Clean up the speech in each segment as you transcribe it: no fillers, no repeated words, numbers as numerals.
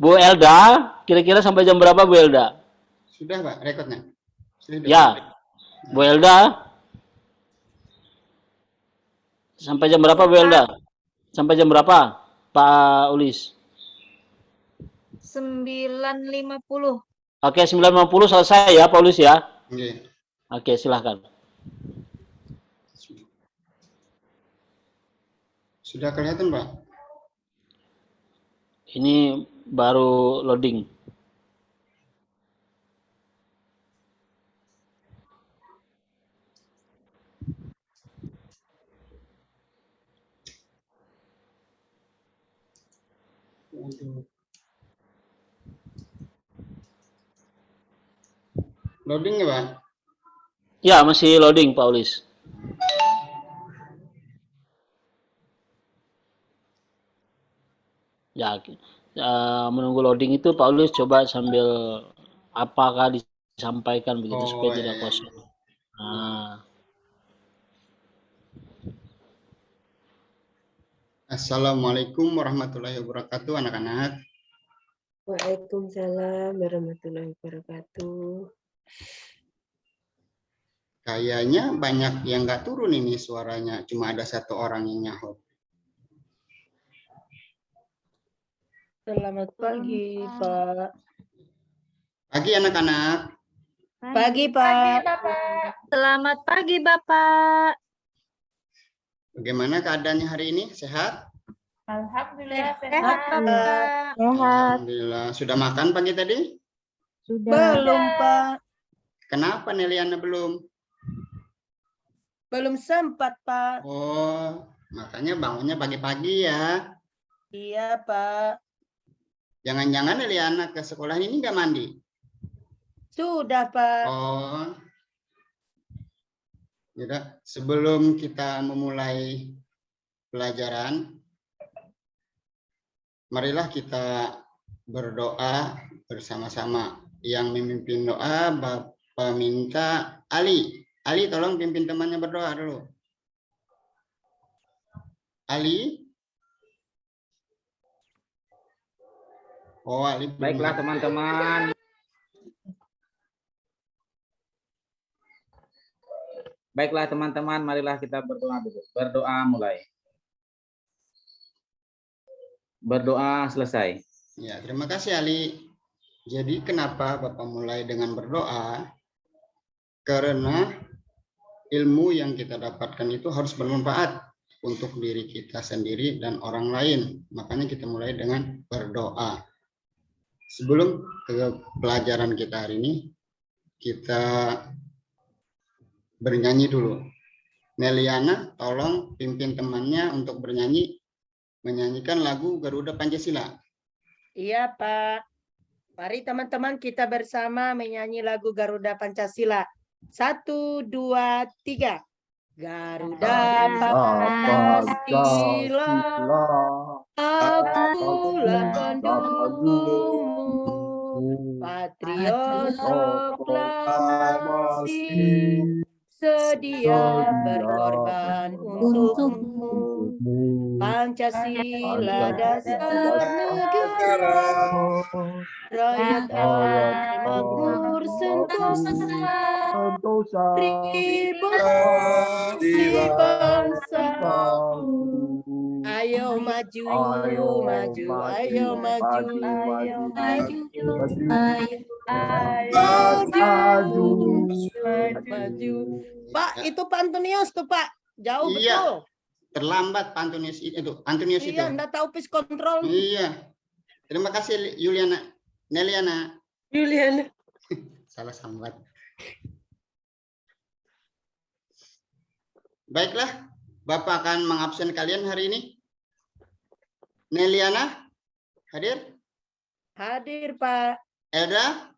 Bu Elda, kira-kira sampai jam berapa Bu Elda? Sudah Pak, rekodnya? Sudah. Ya, Bu Elda, sampai jam berapa Bu Elda? Sampai jam berapa, Pak Ulis? 9.50. Oke, 9.50 selesai ya, Pak Ulis ya. Oke. Oke, silahkan. Sudah kelihatan Pak? Ini baru loading. Loading ya Pak? Ya, masih loading Pak Ulis. Ya, menunggu loading itu Pak Ulis coba sambil apakah disampaikan begitu supaya tidak kosong. Nah. Assalamualaikum warahmatullahi wabarakatuh anak-anak. Waalaikumsalam warahmatullahi wabarakatuh. Kayaknya banyak yang nggak turun ini suaranya, cuma ada satu orang yang nyahut. Selamat pagi, Pak. Pagi anak-anak. Pagi, Pak. Selamat pagi, Bapak. Bagaimana keadaannya hari ini? Sehat? Alhamdulillah Sehat, Pak. Alhamdulillah. Sudah makan pagi tadi? Belum, Pak. Kenapa Neliana belum? Belum sempat, Pak. Oh, makanya bangunnya pagi-pagi ya. Iya, Pak. Jangan-jangan Neliana ke sekolah ini nggak mandi? Sudah, Pak. Oh, ya. Sebelum kita memulai pelajaran, marilah kita berdoa bersama-sama. Yang memimpin doa Bapak minta Ali. Ali, tolong pimpin temannya berdoa dulu. Ali. Oh, Ali. Baiklah teman-teman. Baiklah teman-teman, marilah kita berdoa dulu. Berdoa mulai. Berdoa selesai. Ya, terima kasih Ali. Jadi kenapa Bapak mulai dengan berdoa? Karena ilmu yang kita dapatkan itu harus bermanfaat untuk diri kita sendiri dan orang lain. Makanya kita mulai dengan berdoa. Sebelum ke pelajaran kita hari ini, kita bernyanyi dulu. Neliana, tolong pimpin temannya untuk bernyanyi, menyanyikan lagu Garuda Pancasila. Iya, Pak. Mari teman-teman kita bersama menyanyi lagu Garuda Pancasila. 1, 2, 3. Garuda Pancasila, akulah pendukungmu, patriot proklamasi, sedia berkorban untukmu. Pancasila dasar negara, rakyat adil makmur sentosa, revolusi bangsa. Ayo maju, maju, ayo maju, ayo maju, maju. Pak, itu Pak Antonius tuh Pak, jauh betul. Terlambat Pak Antonius itu. Antonius itu. Iya, enggak tahu pitch control. Iya. Terima kasih Yuliana. Neliana. Juliana. Salah sambat. Baiklah, Bapak akan mengabsen kalian hari ini. Neliana, hadir? Hadir, Pak. Elda?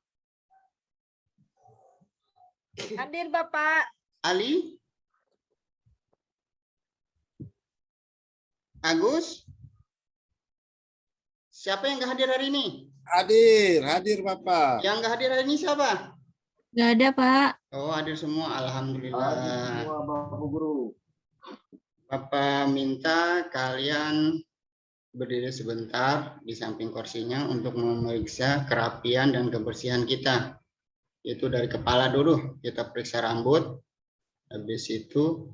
Hadir, Bapak. Ali? Agus? Siapa yang nggak hadir hari ini? Hadir Bapak. Yang nggak hadir hari ini siapa? Nggak ada, Pak. Oh, hadir semua. Alhamdulillah. Hadir semua Bapak Guru. Bapak minta kalian berdiri sebentar di samping kursinya untuk memeriksa kerapian dan kebersihan kita. Itu dari kepala dulu, kita periksa rambut, habis itu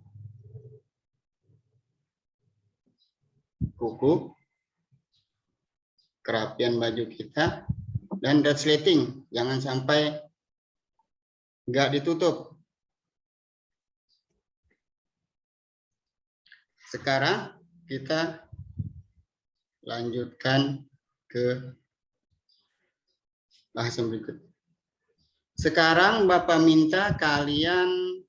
kuku, kerapian baju kita, dan resleting, jangan sampai nggak ditutup. Sekarang kita lanjutkan ke bahasan berikut. Sekarang Bapak minta kalian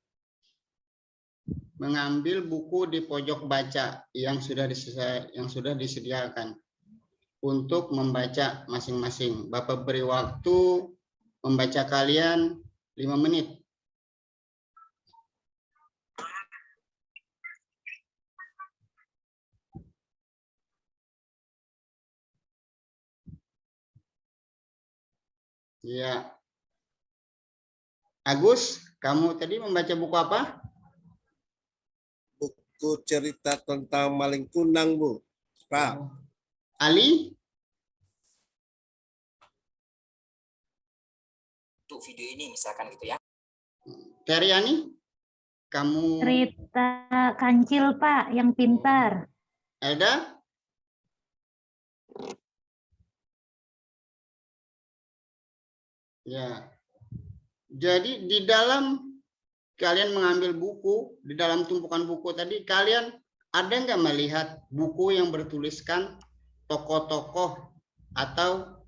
mengambil buku di pojok baca yang sudah disediakan untuk membaca masing-masing. Bapak beri waktu membaca kalian 5 menit. Ya. Agus, kamu tadi membaca buku apa? Buku cerita tentang maling kundang, Bu. Pak. Ali? Untuk video ini misalkan gitu ya. Teriani? Kamu? Cerita kancil, Pak, yang pintar. Elda? Ya. Jadi di dalam kalian mengambil buku, di dalam tumpukan buku tadi, kalian ada nggak melihat buku yang bertuliskan tokoh-tokoh atau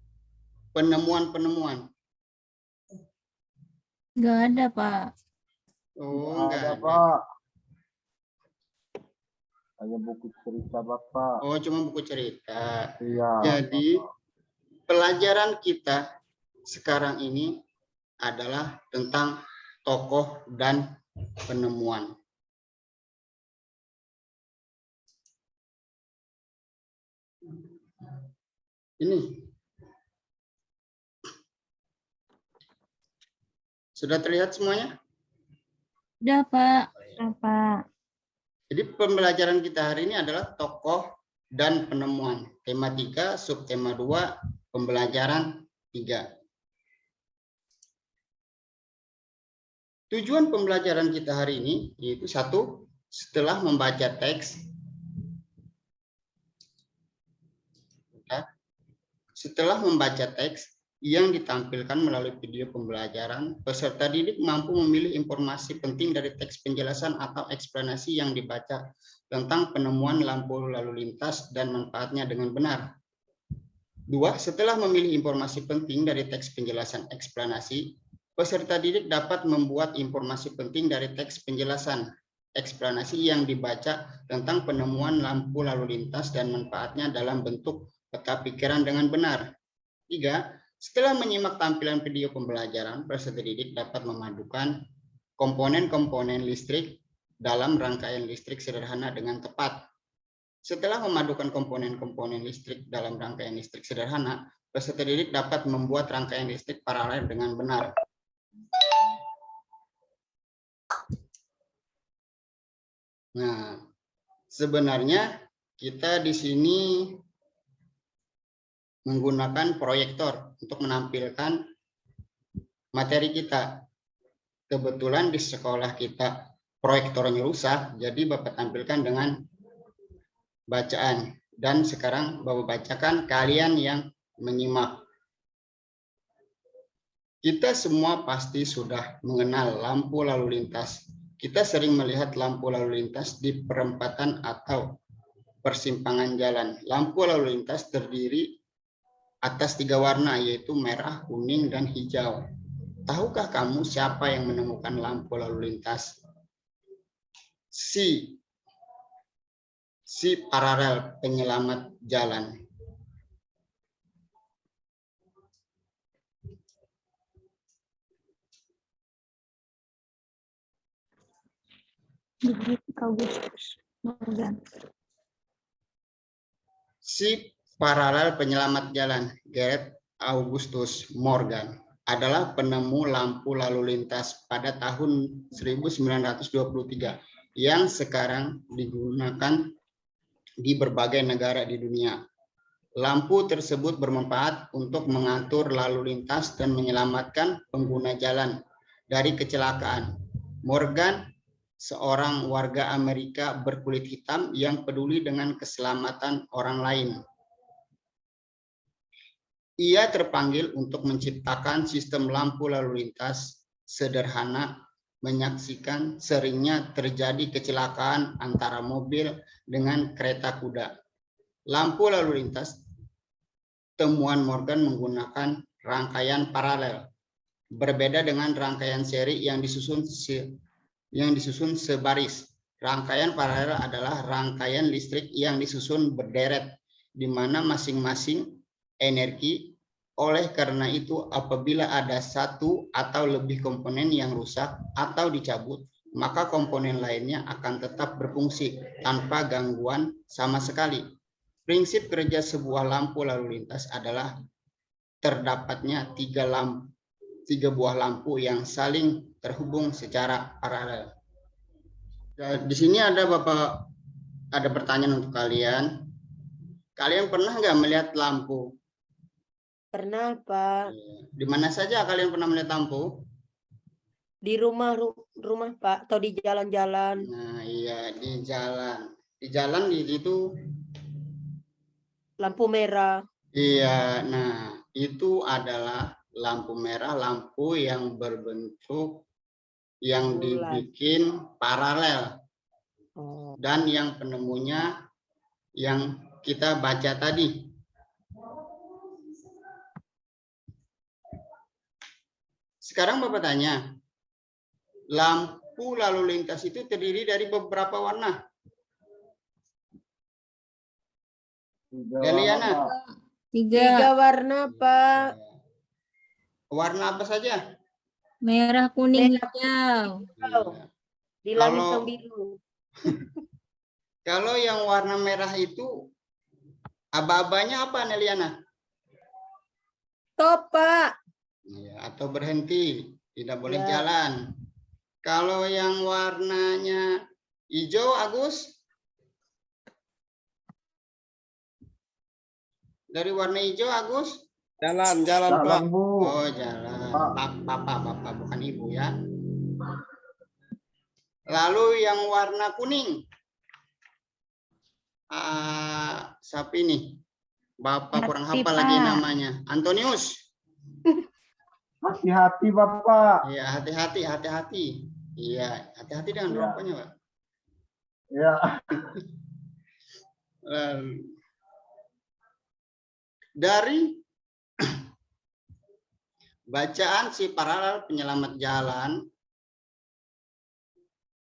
penemuan-penemuan? Nggak ada, Pak. Oh, nggak ada. Pak. Hanya buku cerita Bapak. Oh, cuma buku cerita. Iya. Jadi pelajaran kita sekarang ini adalah tentang tokoh dan penemuan. Ini. Sudah terlihat semuanya? Udah, Pak. Pak. Jadi pembelajaran kita hari ini adalah tokoh dan penemuan. Tema 3, subtema 2, pembelajaran 3. Tujuan pembelajaran kita hari ini yaitu 1, setelah membaca teks, yang ditampilkan melalui video pembelajaran, peserta didik mampu memilih informasi penting dari teks penjelasan atau eksplanasi yang dibaca tentang penemuan lampu lalu lintas dan manfaatnya dengan benar. 2, setelah memilih informasi penting dari teks penjelasan eksplanasi, peserta didik dapat membuat informasi penting dari teks penjelasan eksplanasi yang dibaca tentang penemuan lampu lalu lintas dan manfaatnya dalam bentuk peta pikiran dengan benar. 3, setelah menyimak tampilan video pembelajaran, peserta didik dapat memadukan komponen-komponen listrik dalam rangkaian listrik sederhana dengan tepat. Setelah memadukan komponen-komponen listrik dalam rangkaian listrik sederhana, peserta didik dapat membuat rangkaian listrik paralel dengan benar. Nah, sebenarnya kita di sini menggunakan proyektor untuk menampilkan materi kita. Kebetulan di sekolah kita proyektornya rusak, jadi Bapak tampilkan dengan bacaan. Dan sekarang Bapak bacakan, kalian yang menyimak. Kita semua pasti sudah mengenal lampu lalu lintas. Kita sering melihat lampu lalu lintas di perempatan atau persimpangan jalan. Lampu lalu lintas terdiri atas 3 warna, yaitu merah, kuning, dan hijau. Tahukah kamu siapa yang menemukan lampu lalu lintas? Si paralel penyelamat jalan. Si paralel penyelamat jalan, Gareth Augustus Morgan, adalah penemu lampu lalu lintas pada tahun 1923 yang sekarang digunakan di berbagai negara di dunia. Lampu tersebut bermanfaat untuk mengatur lalu lintas dan menyelamatkan pengguna jalan dari kecelakaan. Morgan, seorang warga Amerika berkulit hitam yang peduli dengan keselamatan orang lain. Ia terpanggil untuk menciptakan sistem lampu lalu lintas sederhana, menyaksikan seringnya terjadi kecelakaan antara mobil dengan kereta kuda. Lampu lalu lintas temuan Morgan menggunakan rangkaian paralel, berbeda dengan rangkaian seri yang disusun sebaris. Rangkaian paralel adalah rangkaian listrik yang disusun berderet, di mana masing-masing energi. Oleh karena itu, apabila ada satu atau lebih komponen yang rusak atau dicabut, maka komponen lainnya akan tetap berfungsi tanpa gangguan sama sekali. Prinsip kerja sebuah lampu lalu lintas adalah terdapatnya tiga buah lampu yang saling terhubung secara paralel. Di sini ada pertanyaan untuk kalian. Kalian pernah nggak melihat lampu? Pernah, Pak. Di mana saja kalian pernah melihat lampu? Di rumah, Pak, atau di jalan-jalan. Nah, iya, di jalan. Di jalan di situ Lampu merah. iya, nah itu adalah lampu merah, lampu yang berbentuk yang dibikin paralel. Dan yang penemunya yang kita baca tadi. Sekarang Bapak tanya, lampu lalu lintas itu terdiri dari beberapa warna. Deliana? Tiga warna, Pak. Warna apa saja? Merah, kuning, Merah, hijau. Di langit yang biru. Kalau yang warna merah itu aba-abanya apa, Neliana? Stop, Pak. Ya, atau berhenti, tidak boleh jalan. Kalau yang warnanya hijau, Agus? Dari warna hijau, Agus? Jalan, Pak. Oh, jalan. Bapak, bukan Ibu ya. Lalu yang warna kuning? Siapa ini? Bapak kurang hafal lagi namanya. Antonius. Hati-hati, Bapak. Iya, hati-hati. Iya, hati-hati dengan rokoknya, Pak. Ya. Dari bacaan si paralel penyelamat jalan,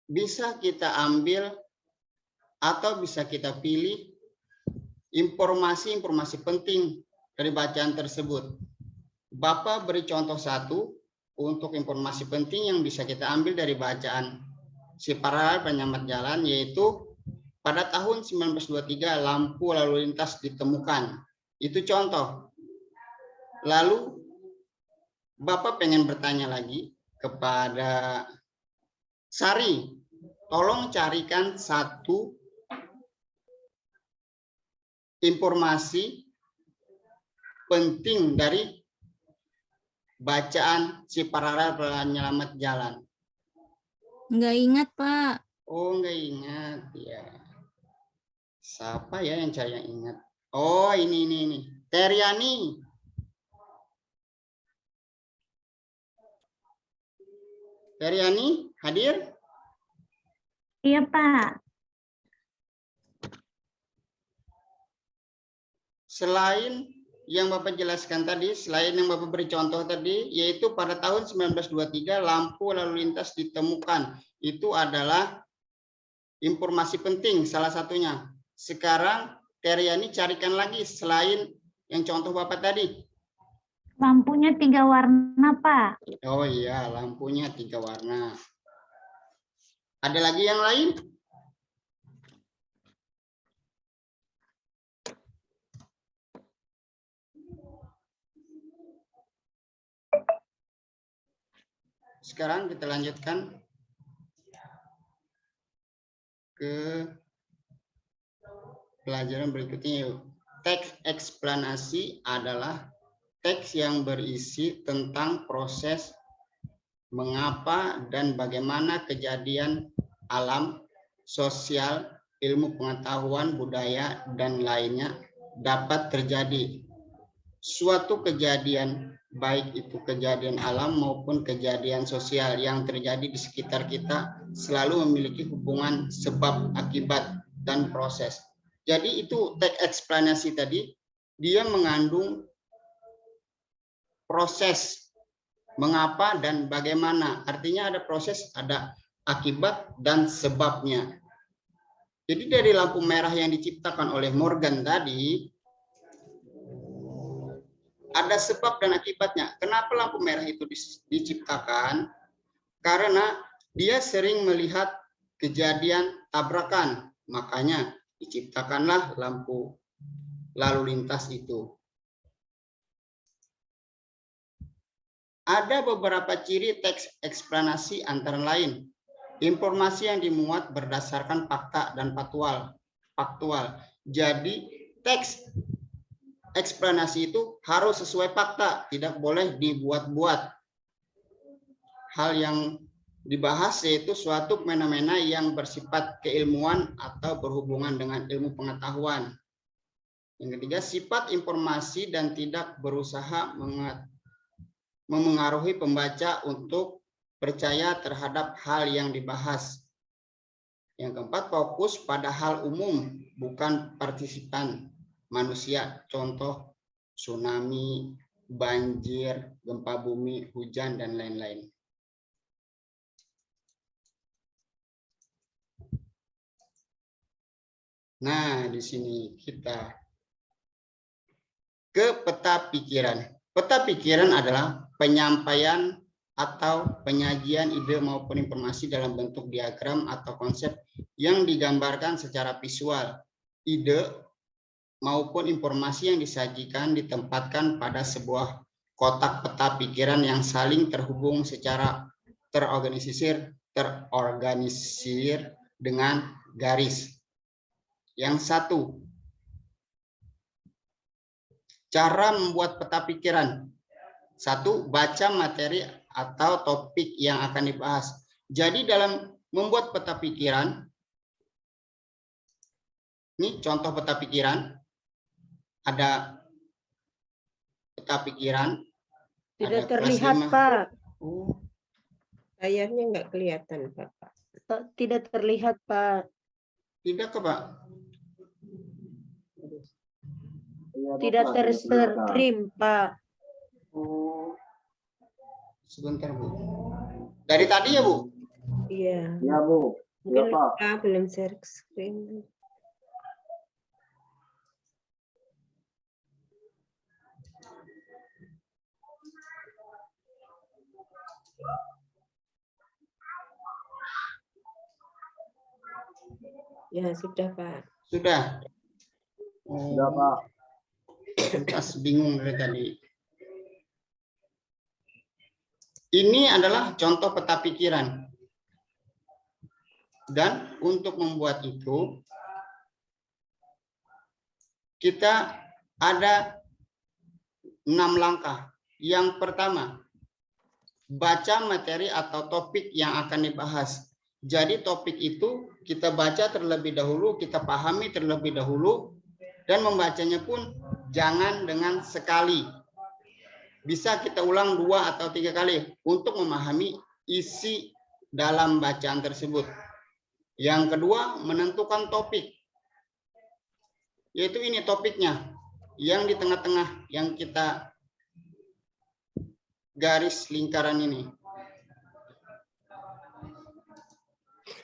bisa kita ambil atau bisa kita pilih informasi-informasi penting dari bacaan tersebut. Bapak beri contoh satu untuk informasi penting yang bisa kita ambil dari bacaan si paralel penyelamat jalan, yaitu pada tahun 1923 lampu lalu lintas ditemukan. Itu contoh. Lalu Bapak pengen bertanya lagi kepada Sari, tolong carikan satu informasi penting dari bacaan si paralel penyelamat jalan. Nggak ingat, Pak. Oh, nggak ingat ya. Siapa ya yang saya ingat? Oh, ini. Teriani. Teriani, hadir? Iya, Pak. Selain yang Bapak jelaskan tadi, selain yang Bapak beri contoh tadi, yaitu pada tahun 1923 lampu lalu lintas ditemukan. Itu adalah informasi penting salah satunya. Sekarang Teriani carikan lagi selain yang contoh Bapak tadi. Lampunya 3 warna, Pak. Oh iya, lampunya 3 warna. Ada lagi yang lain? Sekarang kita lanjutkan ke pelajaran berikutnya yuk. teks eksplanasi adalah teks yang berisi tentang proses mengapa dan bagaimana kejadian alam, sosial, ilmu pengetahuan, budaya, dan lainnya dapat terjadi. Suatu kejadian, baik itu kejadian alam maupun kejadian sosial yang terjadi di sekitar kita, selalu memiliki hubungan sebab, akibat, dan proses. Jadi itu teks eksplanasi tadi, dia mengandung proses mengapa dan bagaimana. Artinya ada proses, ada akibat, dan sebabnya. Jadi dari lampu merah yang diciptakan oleh Morgan tadi, ada sebab dan akibatnya. Kenapa lampu merah itu diciptakan? Karena dia sering melihat kejadian tabrakan. Makanya diciptakanlah lampu lalu lintas itu. Ada beberapa ciri teks eksplanasi antara lain. Informasi yang dimuat berdasarkan fakta dan faktual. Jadi teks eksplanasi itu harus sesuai fakta, tidak boleh dibuat-buat. Hal yang dibahas yaitu suatu fenomena yang bersifat keilmuan atau berhubungan dengan ilmu pengetahuan. Yang ketiga, sifat informasi dan tidak berusaha memengaruhi pembaca untuk percaya terhadap hal yang dibahas. Yang keempat, fokus pada hal umum, bukan partisipan manusia, contoh tsunami, banjir, gempa bumi, hujan, dan lain-lain. Nah, di sini kita ke peta pikiran. Peta pikiran adalah penyampaian atau penyajian ide maupun informasi dalam bentuk diagram atau konsep yang digambarkan secara visual. Ide maupun informasi yang disajikan ditempatkan pada sebuah kotak peta pikiran yang saling terhubung secara terorganisir dengan garis. Yang satu, cara membuat peta pikiran. Satu, baca materi atau topik yang akan dibahas. Jadi dalam membuat peta pikiran, ini contoh peta pikiran. Ada peta pikiran. Tidak ada terlihat, Pak. Layarnya nggak kelihatan, Pak. Tidak terlihat, Pak. Tidak ke, Pak? Tidak terstream, Pak. Sebentar, Bu. Dari tadi ya, Bu? Iya. Ya, Bu. Ya, Mungkin Pak. Pak belum share screen. Ya, sudah, Pak. Sudah. Sudah, Pak. Pas bingung dari tadi. Ini adalah contoh peta pikiran. Dan untuk membuat itu, kita ada 6 langkah. Yang pertama, baca materi atau topik yang akan dibahas. Jadi topik itu kita baca terlebih dahulu, kita pahami terlebih dahulu, dan membacanya pun jangan dengan sekali. Bisa kita ulang 2 atau 3 kali untuk memahami isi dalam bacaan tersebut. Yang kedua, menentukan topik. Yaitu ini topiknya, yang di tengah-tengah, yang kita garis lingkaran ini.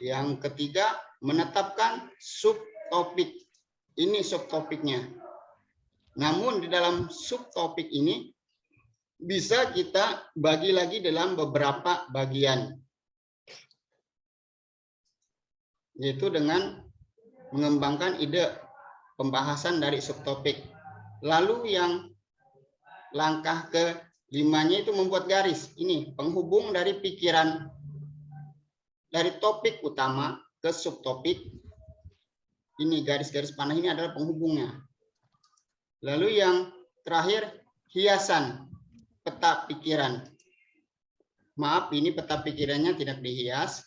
Yang ketiga, menetapkan subtopik. Ini subtopiknya. Namun di dalam subtopik ini bisa kita bagi lagi dalam beberapa bagian. Yaitu dengan mengembangkan ide pembahasan dari subtopik. Lalu yang langkah ke-5-nya itu membuat garis. Ini penghubung dari pikiran dari topik utama ke subtopik. Ini garis-garis panah ini adalah penghubungnya. Lalu yang terakhir, hiasan peta pikiran. Maaf, ini peta pikirannya tidak dihias.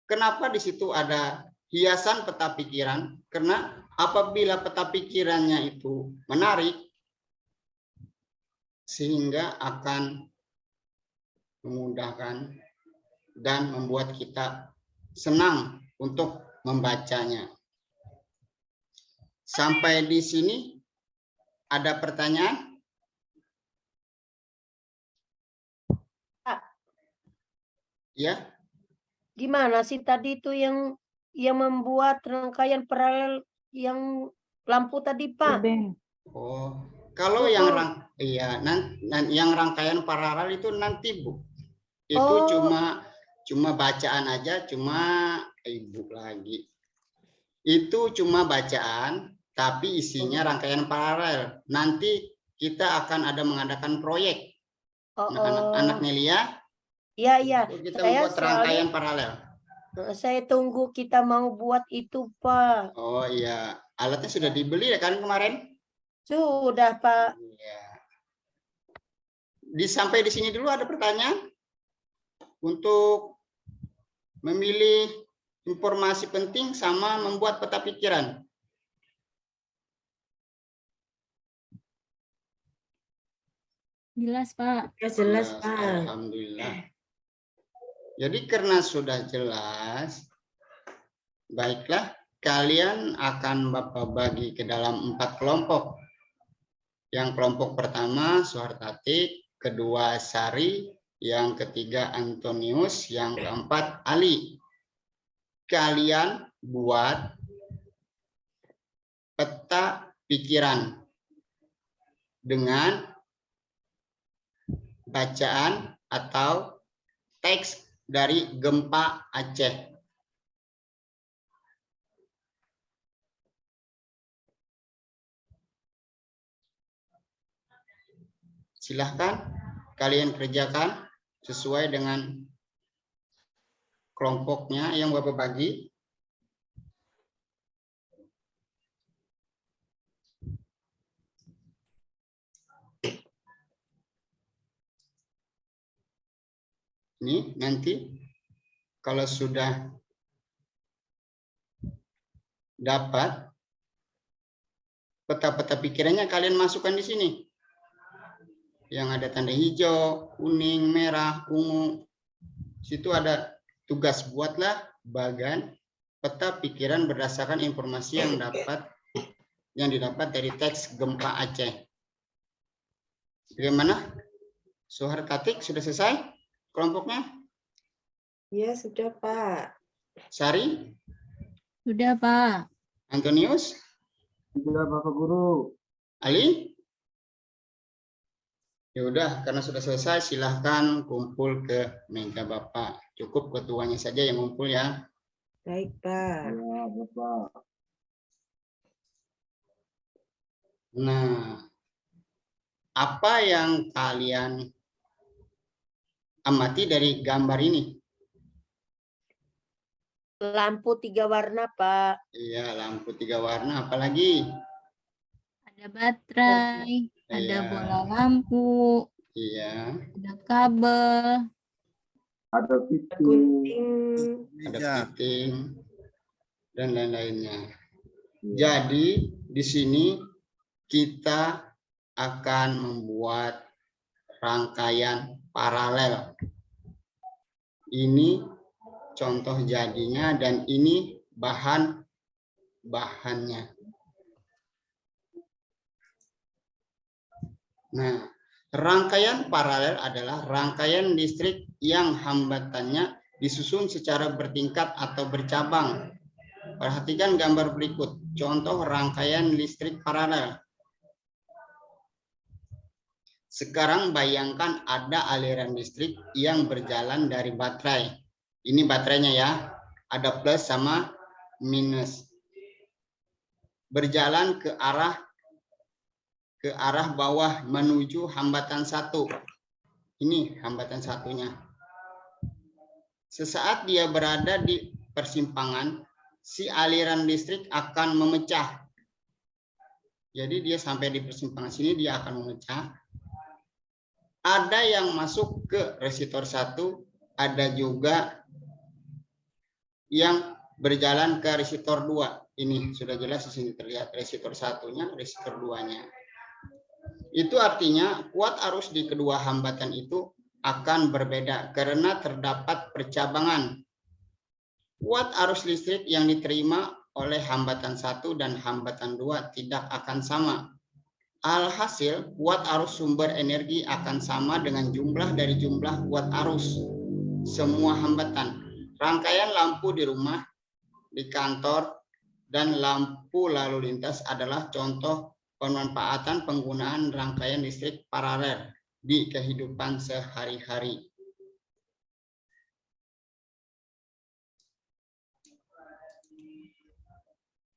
Kenapa di situ ada hiasan peta pikiran? Karena apabila peta pikirannya itu menarik, sehingga akan memudahkan dan membuat kita senang untuk membacanya. Sampai di sini ada pertanyaan? Ya. Gimana sih tadi itu yang membuat rangkaian paralel yang lampu tadi, Pak? Oh, kalau yang yang rangkaian paralel itu nanti, Bu. Itu cuma bacaan aja, Ibu lagi. Itu cuma bacaan, tapi isinya rangkaian paralel. Nanti kita akan ada mengadakan proyek. Anak Nelia. Iya. Kita membuat rangkaian paralel. Saya tunggu kita mau buat itu, Pak. Oh iya, alatnya sudah dibeli ya kan kemarin? Sudah, Pak. Iya. Sampai di sini dulu ada pertanyaan? Untuk memilih informasi penting sama membuat peta pikiran. Jelas, Pak. Jelas, Pak. Alhamdulillah. Jadi karena sudah jelas, baiklah kalian akan Bapak bagi ke dalam 4 kelompok. Yang kelompok pertama Suhartatik, kedua Sari, yang ketiga Antonius, yang keempat Ali. Kalian buat peta pikiran dengan bacaan atau teks dari gempa Aceh. Silahkan kalian kerjakan sesuai dengan kelompoknya yang Bapak bagi. Ini nanti kalau sudah dapat peta-peta pikirannya kalian masukkan di sini. Yang ada tanda hijau, kuning, merah, ungu. Situ ada tugas, buatlah bagan peta pikiran berdasarkan informasi yang didapat dari teks gempa Aceh. Bagaimana? Suhartatik sudah selesai? Kelompoknya? Ya, sudah, Pak. Sari? Sudah, Pak. Antonius? Sudah, Bapak Guru. Ali? Ya udah, karena sudah selesai, silahkan kumpul ke meja Bapak. Cukup ketuanya saja yang kumpul ya. Baik, Pak. Ya, Bapak. Nah, apa yang kalian amati dari gambar ini? Lampu 3 warna, Pak. Iya, lampu 3 warna. Apalagi? Ada baterai, ada Iya. bola lampu, Iya. ada kabel, Ada pitu. Gunting. Ada piting dan lain-lainnya. Jadi di sini kita akan membuat rangkaian paralel. Ini contoh jadinya dan ini bahannya. Nah, rangkaian paralel adalah rangkaian listrik yang hambatannya disusun secara bertingkat atau bercabang. Perhatikan gambar berikut, contoh rangkaian listrik paralel. Sekarang bayangkan ada aliran listrik yang berjalan dari baterai. Ini baterainya ya, ada plus sama minus. Berjalan ke arah bawah menuju hambatan 1. Ini hambatan satunya. Sesaat dia berada di persimpangan, si aliran listrik akan memecah. Jadi dia sampai di persimpangan sini dia akan memecah. Ada yang masuk ke resistor 1, ada juga yang berjalan ke resistor 2. Ini sudah jelas di sini terlihat resistor 1-nya, resistor 2-nya. Itu artinya kuat arus di kedua hambatan itu akan berbeda karena terdapat percabangan. Kuat arus listrik yang diterima oleh hambatan 1 dan hambatan 2 tidak akan sama. Alhasil, kuat arus sumber energi akan sama dengan jumlah dari jumlah kuat arus semua hambatan. Rangkaian lampu di rumah, di kantor, dan lampu lalu lintas adalah contoh pemanfaatan penggunaan rangkaian listrik paralel di kehidupan sehari-hari.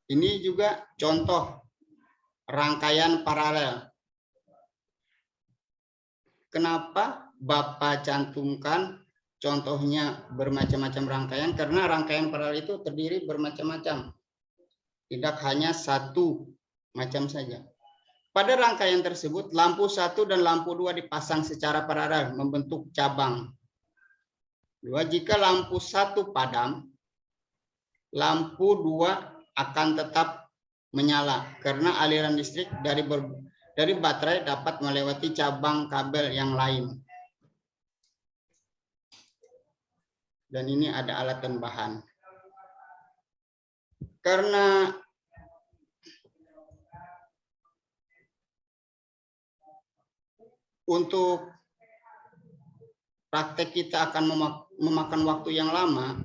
Ini juga contoh rangkaian paralel. Kenapa Bapak cantumkan contohnya bermacam-macam rangkaian? Karena rangkaian paralel itu terdiri bermacam-macam. Tidak hanya satu macam saja. Pada rangkaian tersebut, lampu 1 dan lampu 2 dipasang secara paralel membentuk cabang. Jika lampu 1 padam, lampu 2 akan tetap menyala karena aliran listrik dari baterai dapat melewati cabang kabel yang lain. Dan ini ada alat dan bahan. Karena untuk praktek kita akan memakan waktu yang lama,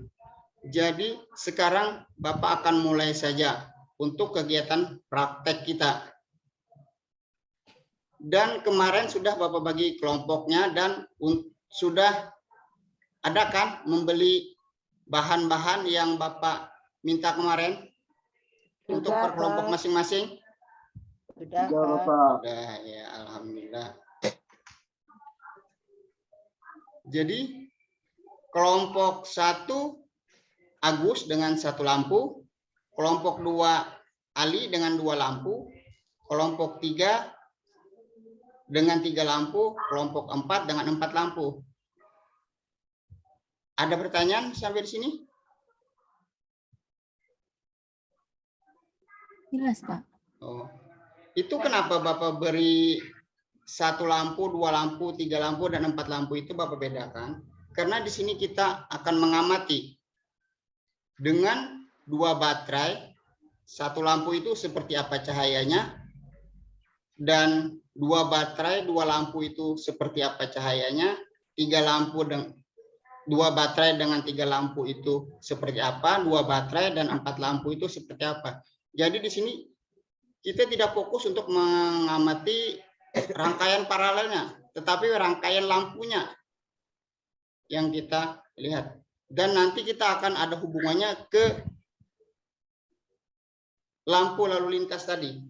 jadi sekarang Bapak akan mulai saja untuk kegiatan praktek kita. Dan kemarin sudah Bapak bagi kelompoknya dan sudah ada kan membeli bahan-bahan yang Bapak minta kemarin untuk per kelompok masing-masing? Sudah, Bapak. Sudah, ya alhamdulillah. Jadi kelompok 1 Agus dengan 1 lampu, kelompok 2 Ali dengan 2 lampu, kelompok 3 dengan 3 lampu, kelompok 4 dengan 4 lampu. Ada pertanyaan sampai di sini? Jelas, Pak. Oh. Itu kenapa Bapak beri 1 lampu, 2 lampu, 3 lampu, dan 4 lampu itu Bapak bedakan? Karena di sini kita akan mengamati dengan 2 baterai, 1 lampu itu seperti apa cahayanya, dan 2 baterai, 2 lampu itu seperti apa cahayanya, 3 lampu dan 2 baterai dengan 3 lampu itu seperti apa, 2 baterai dan 4 lampu itu seperti apa. Jadi di sini kita tidak fokus untuk mengamati rangkaian paralelnya, tetapi rangkaian lampunya yang kita lihat. Dan nanti kita akan ada hubungannya ke lampu lalu lintas tadi.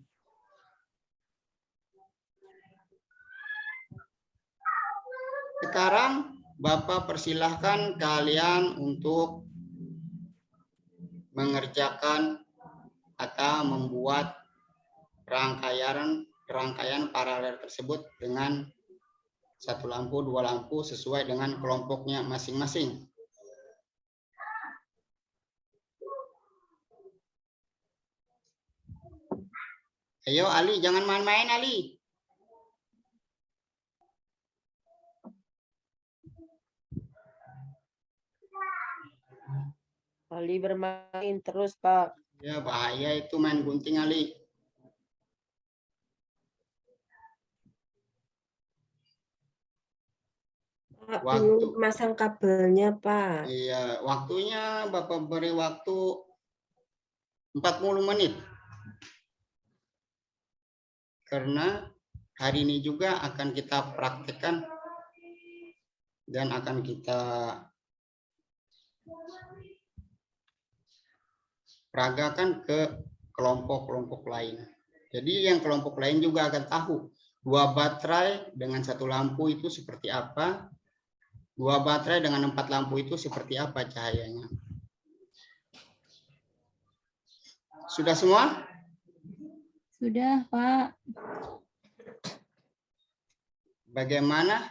Sekarang Bapak persilahkan kalian untuk mengerjakan atau membuat rangkaian paralel tersebut dengan 1 lampu, 2 lampu sesuai dengan kelompoknya masing-masing. Ayo Ali, jangan main-main Ali. Ali bermain terus, Pak. Ya bahaya itu main gunting Ali. Pak, belum masang kabelnya, Pak. Iya, waktunya Bapak beri waktu 40 menit. Karena hari ini juga akan kita praktekkan dan akan kita peragakan ke kelompok-kelompok lain. Jadi yang kelompok lain juga akan tahu 2 baterai dengan 1 lampu itu seperti apa, 2 baterai dengan 4 lampu itu seperti apa cahayanya. Sudah semua? Sudah, Pak. Bagaimana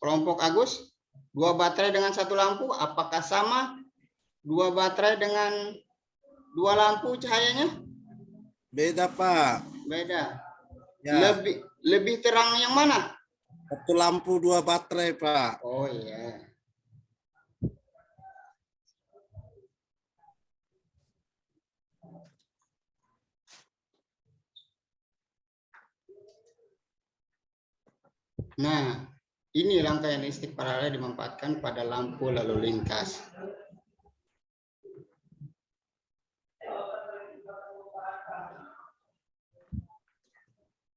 kelompok Agus? 2 baterai dengan 1 lampu, apakah sama 2 baterai dengan 2 lampu cahayanya? Beda, Pak. Beda. Ya, Lebih terang yang mana? 1 lampu 2 baterai, Pak. Oh iya. Nah, ini rangkaian listrik paralel dimanfaatkan pada lampu lalu lintas.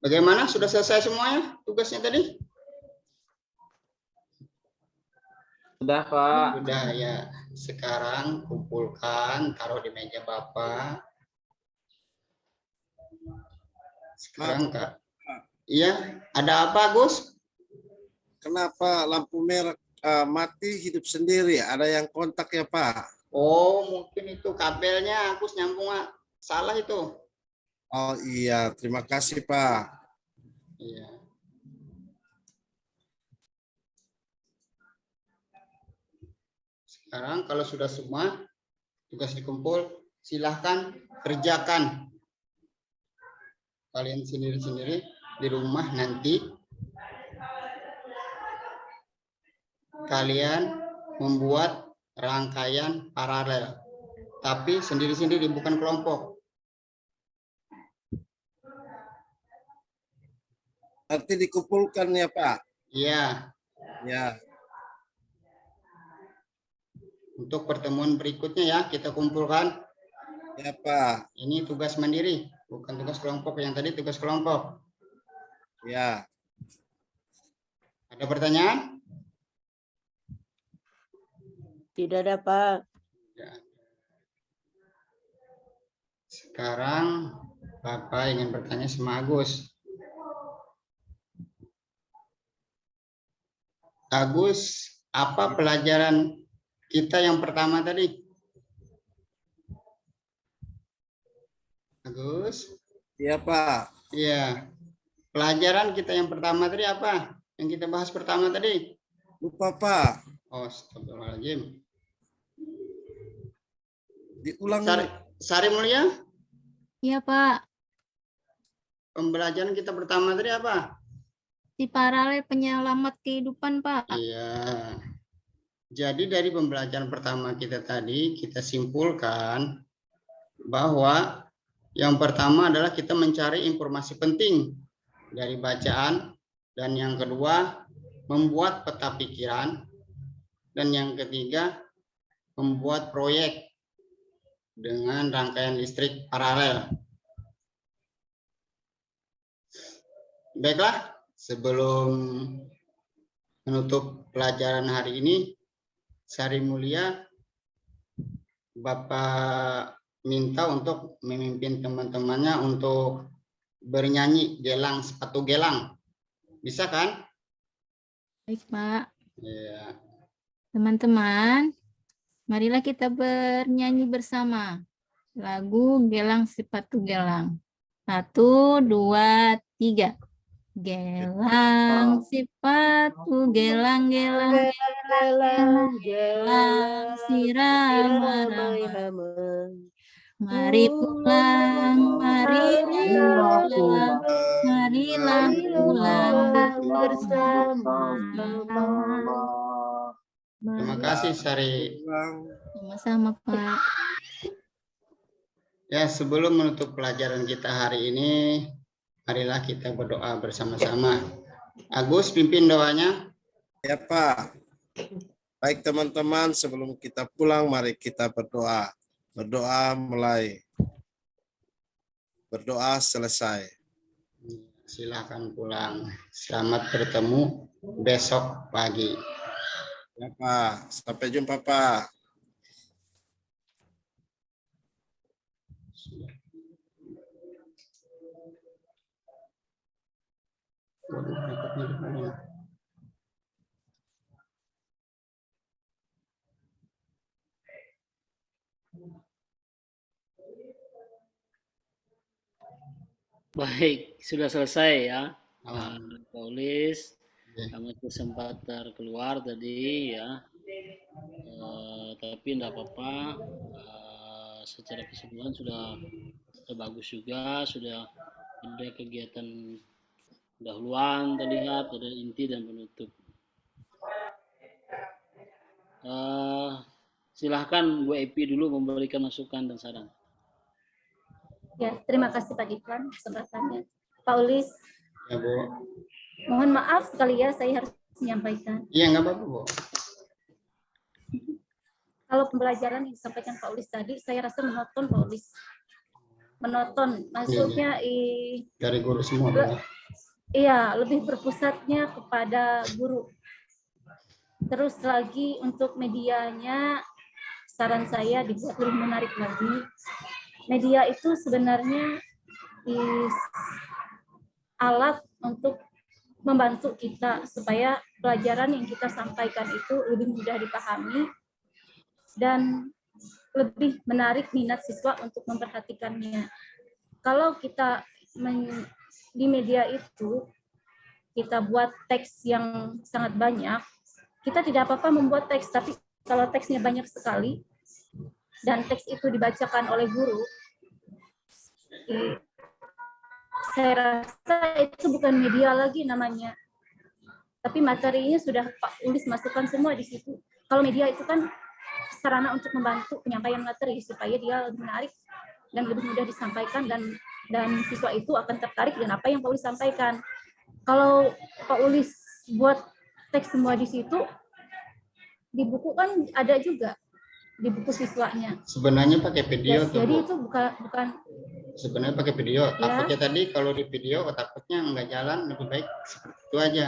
Bagaimana? Sudah selesai semuanya tugasnya tadi? Sudah, Pak. Sudah ya. Sekarang kumpulkan, taruh di meja Bapak. Sekarang Kak. Iya, ada apa, Gus? Kenapa lampu merah mati hidup sendiri? Ada yang kontak ya, Pak? Oh, mungkin itu kabelnya Gus nyambung salah itu. Oh iya, terima kasih, Pak. Iya. Sekarang kalau sudah semua tugas dikumpul, silahkan kerjakan. Kalian sendiri-sendiri di rumah nanti kalian membuat rangkaian paralel, tapi sendiri-sendiri bukan kelompok. Nanti dikumpulkan ya, Pak? Iya. Ya. Untuk pertemuan berikutnya ya, kita kumpulkan. Ya, Pak. Ini tugas mandiri, bukan tugas kelompok. Yang tadi tugas kelompok. Ya. Ada pertanyaan? Tidak ada, Pak. Sekarang Bapak ingin bertanya sama Agus. Agus, apa pelajaran kita yang pertama tadi? Agus? Iya, Pak. Iya. Pelajaran kita yang pertama tadi apa? Yang kita bahas pertama tadi? Lupa, Pak. Oh, astagfirullahaladzim. Diulang. Sari Mulia? Iya, Pak. Pembelajaran kita pertama tadi apa? Si paralel penyelamat kehidupan, Pak. Iya. Jadi dari pembelajaran pertama kita tadi, kita simpulkan bahwa yang pertama adalah kita mencari informasi penting dari bacaan, dan yang kedua membuat peta pikiran, dan yang ketiga membuat proyek dengan rangkaian listrik paralel. Baiklah, sebelum menutup pelajaran hari ini, Sari Mulia, Bapak minta untuk memimpin teman-temannya untuk bernyanyi gelang sepatu gelang. Bisa kan? Baik, Pak. Ya. Teman-teman, marilah kita bernyanyi bersama lagu Gelang Sepatu Gelang. 1, 2, 3. Gelang sepatu gelang gelang gelang gelang siramai mari pulang marilah pulang bersama. Terima kasih Sari. Sama-sama, Pak. Ya, sebelum menutup pelajaran kita hari ini, marilah kita berdoa bersama-sama. Agus, pimpin doanya. Ya, Pak. Baik teman-teman, sebelum kita pulang, mari kita berdoa. Berdoa mulai. Berdoa selesai. Silakan pulang. Selamat bertemu besok pagi. Ya, Pak. Sampai jumpa, Pak. Baik, sudah selesai ya. Alhamdulillah. Paulis, Oke. kami sempat terkeluar tadi ya. Tapi tidak apa-apa. Secara keseluruhan sudah bagus juga, sudah ada kegiatan pendahuluan terlihat, ada inti dan penutup. Silahkan Bu Epi dulu memberikan masukan dan saran. Ya, terima kasih Pak Diklan kesempatannya. Pak Ulis, Ya, Bu. mohon maaf sekali ya saya harus menyampaikan. Iya, nggak apa-apa, Bu. Kalau pembelajaran yang disampaikan Pak Ulis tadi, saya rasa monoton Pak Ulis. Monoton, maksudnya Dari guru semua, Bu. iya, lebih berpusatnya kepada guru. Terus lagi untuk medianya, saran saya dibuat lebih menarik lagi. Media itu sebenarnya alat untuk membantu kita supaya pelajaran yang kita sampaikan itu lebih mudah dipahami dan lebih menarik minat siswa untuk memperhatikannya. Kalau kita di media itu kita buat teks yang sangat banyak, kita tidak apa-apa membuat teks, tapi kalau teksnya banyak sekali dan teks itu dibacakan oleh guru, saya rasa itu bukan media lagi namanya. Tapi materinya sudah Pak Ulis masukkan semua di situ. Kalau media itu kan sarana untuk membantu penyampaian materi supaya dia lebih menarik dan lebih mudah disampaikan dan siswa itu akan tertarik dengan apa yang Pak Ulis sampaikan. Kalau Pak Ulis buat teks semua di situ, di buku kan ada juga di buku siswanya. Sebenarnya pakai video tuh, jadi Bu. itu bukan Sebenarnya pakai video. Ya. Takutnya tadi kalau di video takutnya nggak jalan, lebih baik seperti itu aja.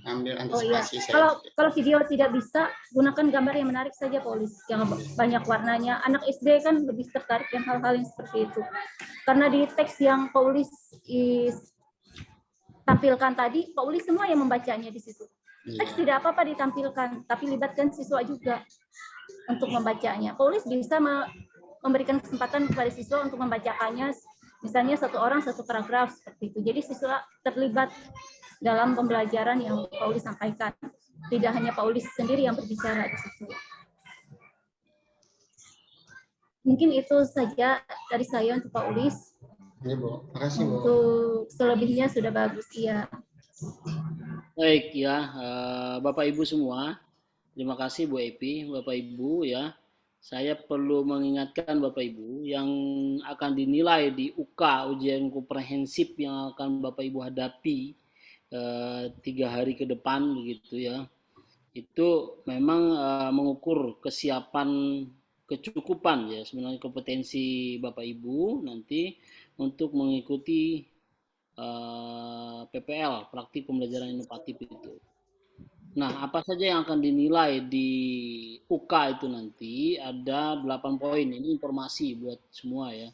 Ambil antisipasi saya. Kalau video tidak bisa, gunakan gambar yang menarik saja, Pak Ulis. Yang banyak warnanya. Anak SD kan lebih tertarik dengan hal-hal yang seperti itu. Karena di teks yang Pak Ulis tampilkan tadi, Pak Ulis semua yang membacanya di situ. Teks tidak apa-apa ditampilkan, tapi libatkan siswa juga untuk membacanya. Pak Ulis bisa memberikan kesempatan kepada siswa untuk membacakannya, misalnya satu orang satu paragraf seperti itu. Jadi siswa terlibat dalam pembelajaran yang Pak Ulis sampaikan. Tidak hanya Pak Ulis sendiri yang berbicara di situ. Mungkin itu saja dari saya untuk Pak Ulis. Ya, Bu. Makasih, Bu. Untuk selebihnya sudah bagus, ya. Baik ya, Bapak Ibu semua, terima kasih Bu Epi, Bapak Ibu ya. Saya perlu mengingatkan Bapak Ibu yang akan dinilai di UK, ujian komprehensif yang akan Bapak Ibu hadapi 3 hari ke depan begitu ya. Itu memang mengukur kesiapan, kecukupan ya sebenarnya kompetensi Bapak Ibu nanti untuk mengikuti PPL, praktik pembelajaran inovatif itu. Nah, apa saja yang akan dinilai di UK itu nanti ada 8 poin. Ini informasi buat semua ya.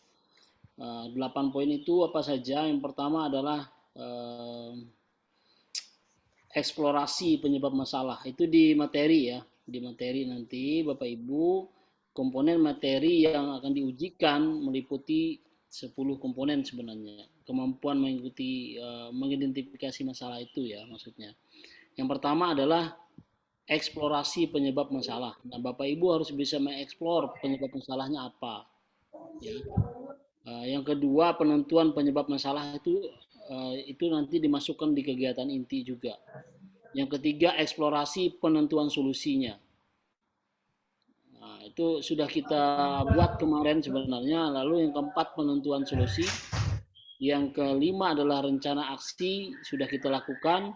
8 poin itu apa saja? Yang pertama adalah eksplorasi penyebab masalah. Itu di materi ya. Di materi nanti Bapak Ibu, komponen materi yang akan diujikan meliputi 10 komponen sebenarnya. Kemampuan mengikuti mengidentifikasi masalah itu ya maksudnya. Yang pertama adalah eksplorasi penyebab masalah. Nah, Bapak Ibu harus bisa mengeksplor penyebab masalahnya apa. Ya. Yang kedua, penentuan penyebab masalah itu nanti dimasukkan di kegiatan inti juga. Yang ketiga, eksplorasi penentuan solusinya. Nah, itu sudah kita buat kemarin sebenarnya. Lalu yang keempat, penentuan solusi. Yang kelima adalah rencana aksi, sudah kita lakukan.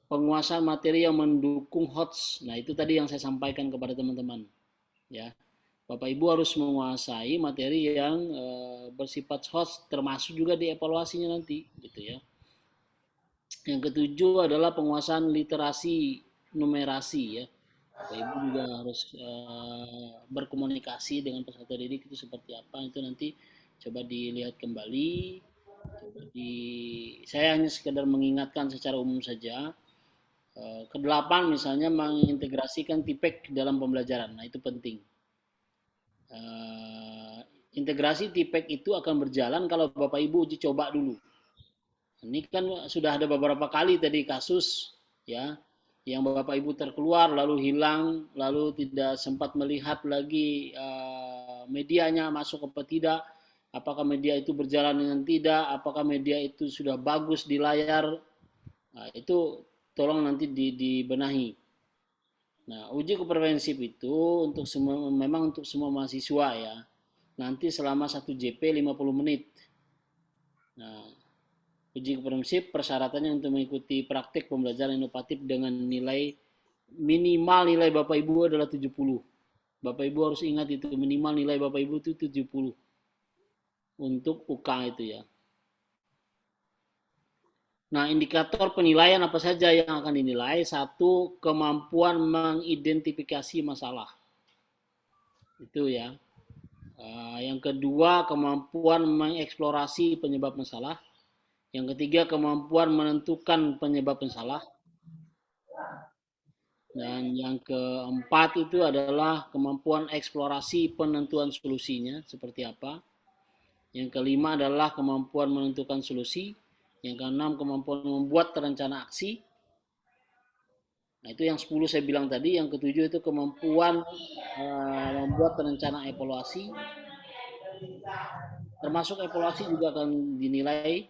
Penguasaan materi yang mendukung HOTS. Nah, itu tadi yang saya sampaikan kepada teman-teman. Ya. Bapak Ibu harus menguasai materi yang bersifat HOTS, termasuk juga dievaluasinya nanti, gitu ya. Yang ketujuh adalah penguasaan literasi numerasi ya. Bapak Ibu juga harus berkomunikasi dengan peserta didik itu seperti apa, itu nanti coba dilihat kembali. Saya hanya sekedar mengingatkan secara umum saja. Kedelapan misalnya mengintegrasikan TIPEK dalam pembelajaran. Nah, itu penting. integrasi TPEC itu akan berjalan kalau Bapak Ibu uji coba dulu. Ini kan sudah ada beberapa kali tadi kasus ya, yang Bapak Ibu terkeluar lalu hilang, lalu tidak sempat melihat lagi medianya masuk apa tidak, apakah media itu berjalan dengan tidak, apakah media itu sudah bagus di layar. Nah, itu tolong nanti dibenahi. Nah, uji komprehensif itu untuk semua, memang untuk semua mahasiswa ya. Nanti selama 1 JP 50 menit. Nah, uji komprehensif persyaratannya untuk mengikuti praktik pembelajaran inovatif dengan nilai minimal nilai Bapak Ibu adalah 70. Bapak Ibu harus ingat itu, minimal nilai Bapak Ibu itu 70 untuk UK itu ya. Nah, indikator penilaian apa saja yang akan dinilai? 1, kemampuan mengidentifikasi masalah. Itu ya. Yang kedua, kemampuan mengeksplorasi penyebab masalah. Yang ketiga, kemampuan menentukan penyebab masalah. Dan yang keempat itu adalah kemampuan eksplorasi penentuan solusinya seperti apa. Yang kelima adalah kemampuan menentukan solusi. Yang keenam, kemampuan membuat rencana aksi. Nah, itu yang 10 saya bilang tadi. Yang ketujuh itu kemampuan membuat rencana evaluasi. Termasuk evaluasi juga akan dinilai.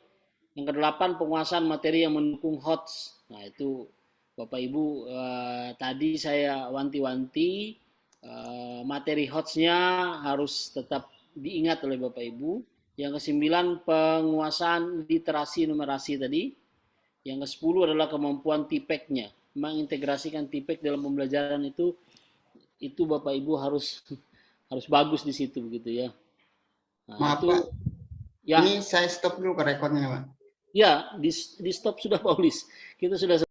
Yang kedelapan, penguasaan materi yang mendukung HOTS. Nah, itu Bapak Ibu tadi saya wanti-wanti materi HOTS-nya harus tetap diingat oleh Bapak Ibu. Yang ke-9, penguasaan literasi numerasi tadi. Yang ke-10 adalah kemampuan TPEC-nya. Mengintegrasikan TPEC dalam pembelajaran itu Bapak Ibu harus bagus di situ begitu ya. Nah, Maaf itu, Pak, ya. ini saya stop dulu ke rekodnya Pak. Ya, di stop sudah Paulis. Kita sudah